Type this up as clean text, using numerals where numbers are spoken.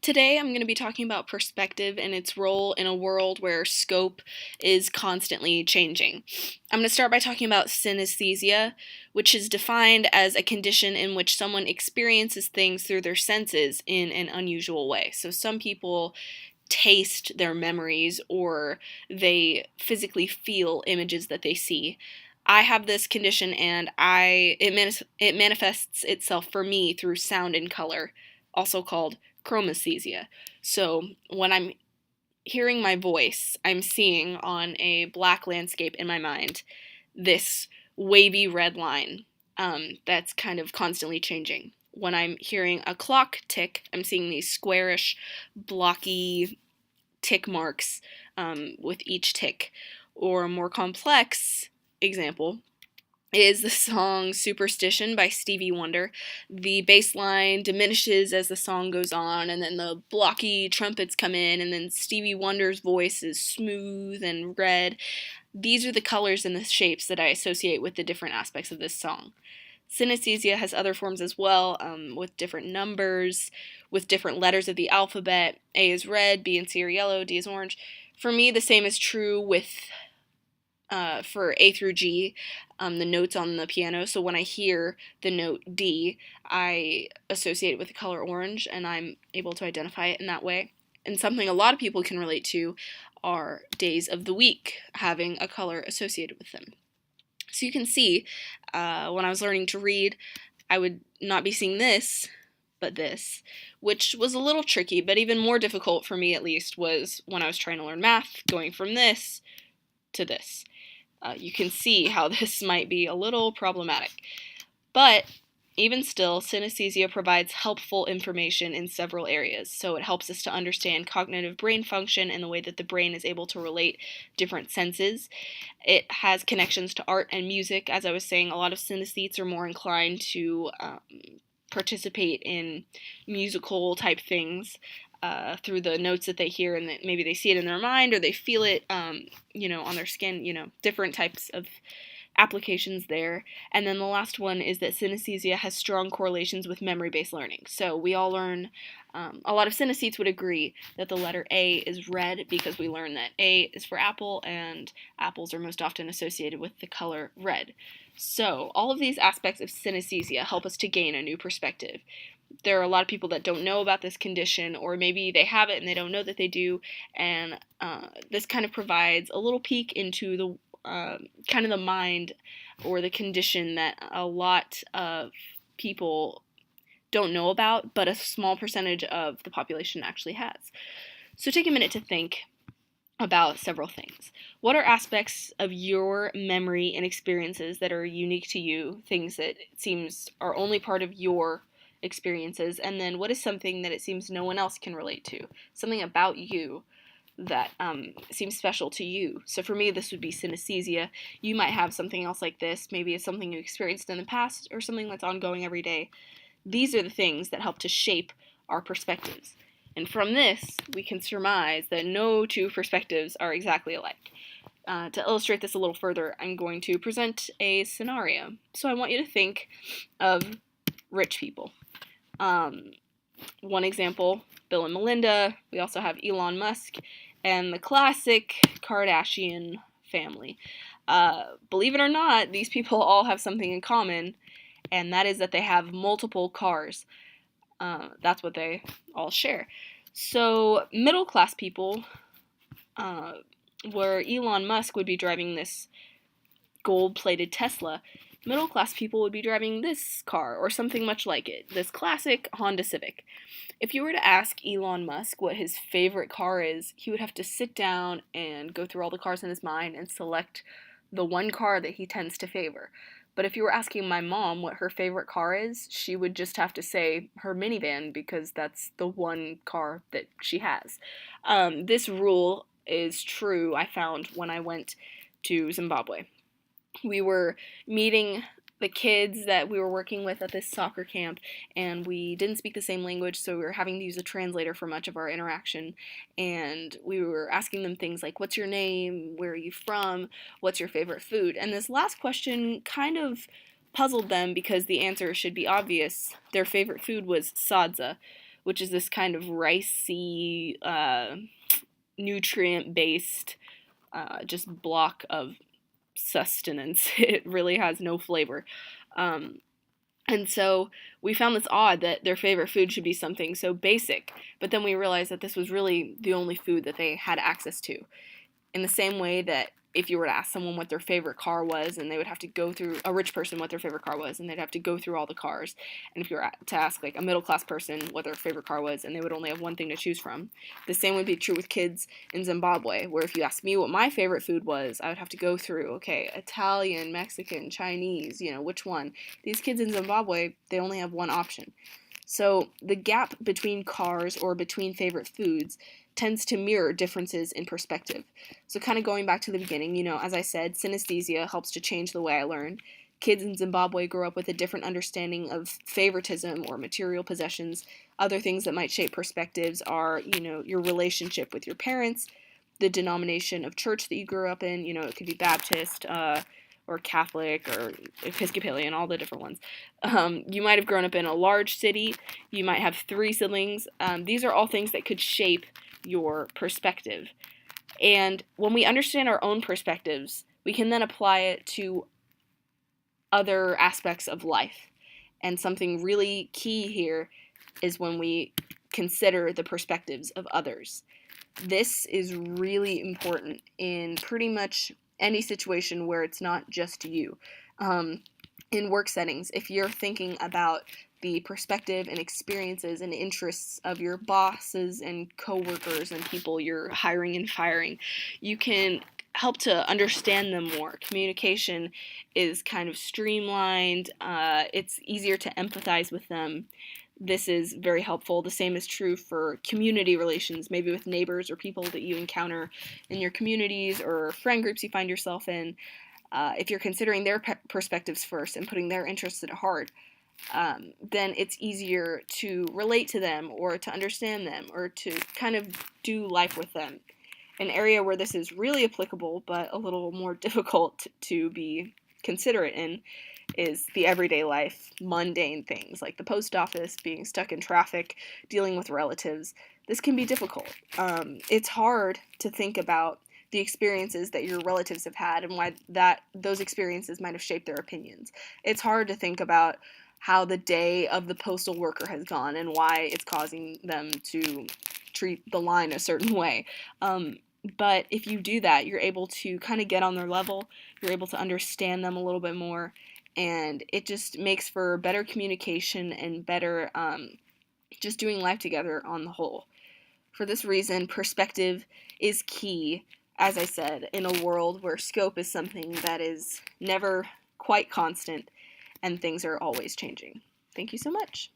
Today I'm going to be talking about perspective and its role in a world where scope is constantly changing. I'm going to start by talking about synesthesia, which is defined as a condition in which someone experiences things through their senses in an unusual way. So some people taste their memories or they physically feel images that they see. I have this condition and it manifests itself for me through sound and color, also called chromesthesia. So when I'm hearing my voice, I'm seeing on a black landscape in my mind this wavy red line that's kind of constantly changing. When I'm hearing a clock tick, I'm seeing these squarish, blocky tick marks with each tick. Or a more complex example is the song Superstition by Stevie Wonder. The bass line diminishes as the song goes on, and then the blocky trumpets come in, and then Stevie Wonder's voice is smooth and red. These are the colors and the shapes that I associate with the different aspects of this song. Synesthesia has other forms as well, with different numbers, with different letters of the alphabet. A is red, B and C are yellow, D is orange. For me, the same is true with for A through G, the notes on the piano. So when I hear the note D, I associate it with the color orange, and I'm able to identify it in that way. And something a lot of people can relate to are days of the week having a color associated with them. So you can see, when I was learning to read, I would not be seeing this, but this, which was a little tricky, but even more difficult for me at least was when I was trying to learn math, going from this to this. You can see how this might be a little problematic. But even still, synesthesia provides helpful information in several areas. So it helps us to understand cognitive brain function and the way that the brain is able to relate different senses. It has connections to art and music. As I was saying, a lot of synesthetes are more inclined to participate in musical type things through the notes that they hear, and that maybe they see it in their mind or they feel it, on their skin, different types of applications there. And then the last one is that synesthesia has strong correlations with memory-based learning. So we all learn, a lot of synesthetes would agree that the letter A is red because we learn that A is for apple, and apples are most often associated with the color red. So all of these aspects of synesthesia help us to gain a new perspective. There are a lot of people that don't know about this condition, or maybe they have it and they don't know that they do, and this kind of provides a little peek into the kind of the mind or the condition that a lot of people don't know about, but a small percentage of the population actually has. So take a minute to think about several things. What are aspects of your memory and experiences that are unique to you, things that it seems are only part of your experiences, and then what is something that it seems no one else can relate to, something about you that seems special to you. So for me, this would be synesthesia. You might have something else like this. Maybe it's something you experienced in the past or something that's ongoing every day. These are the things that help to shape our perspectives. And from this, we can surmise that no two perspectives are exactly alike. To illustrate this a little further, I'm going to present a scenario. So I want you to think of rich people. One example, Bill and Melinda. We also have Elon Musk and the classic Kardashian family. Believe it or not, these people all have something in common, and that is that they have multiple cars. That's what they all share. So middle class people, where Elon Musk would be driving this gold-plated Tesla, middle class people would be driving this car or something much like it, this classic Honda Civic. If you were to ask Elon Musk what his favorite car is, he would have to sit down and go through all the cars in his mind and select the one car that he tends to favor. But if you were asking my mom what her favorite car is, she would just have to say her minivan because that's the one car that she has. This rule is true, I found, when I went to Zimbabwe. We were meeting the kids that we were working with at this soccer camp, and we didn't speak the same language, so we were having to use a translator for much of our interaction, and we were asking them things like, what's your name, where are you from, what's your favorite food, and this last question kind of puzzled them because the answer should be obvious. Their favorite food was sadza, which is this kind of ricey, nutrient-based, just block of sustenance. It really has no flavor. And so we found this odd that their favorite food should be something so basic, but then we realized that this was really the only food that they had access to. In the same way that if you were to ask someone what their favorite car was, and they would have to go through, a rich person what their favorite car was, and they'd have to go through all the cars. And if you were to ask like a middle class person what their favorite car was, and they would only have one thing to choose from. The same would be true with kids in Zimbabwe, where if you asked me what my favorite food was, I would have to go through, okay, Italian, Mexican, Chinese, which one? These kids in Zimbabwe, they only have one option. So the gap between cars or between favorite foods tends to mirror differences in perspective. So kind of going back to the beginning, as I said, synesthesia helps to change the way I learn. Kids in Zimbabwe grow up with a different understanding of favoritism or material possessions. Other things that might shape perspectives are, your relationship with your parents, the denomination of church that you grew up in. It could be Baptist, or Catholic, or Episcopalian, all the different ones. You might have grown up in a large city. You might have 3 siblings. These are all things that could shape your perspective. And when we understand our own perspectives, we can then apply it to other aspects of life. And something really key here is when we consider the perspectives of others. This is really important in pretty much any situation where it's not just you. In work settings, if you're thinking about the perspective and experiences and interests of your bosses and coworkers and people you're hiring and firing, you can help to understand them more. Communication is kind of streamlined. It's easier to empathize with them. This is very helpful. The same is true for community relations, maybe with neighbors or people that you encounter in your communities or friend groups you find yourself in. If you're considering their perspectives first and putting their interests at heart, then it's easier to relate to them or to understand them or to kind of do life with them. An area where this is really applicable but a little more difficult to be considerate in is the everyday life, mundane things like the post office, being stuck in traffic, dealing with relatives. This can be difficult. It's hard to think about the experiences that your relatives have had and why those experiences might have shaped their opinions. It's hard to think about how the day of the postal worker has gone and why it's causing them to treat the line a certain way. But if you do that, you're able to kind of get on their level, you're able to understand them a little bit more, and it just makes for better communication and better just doing life together on the whole. For this reason, perspective is key, as I said, in a world where scope is something that is never quite constant and things are always changing. Thank you so much.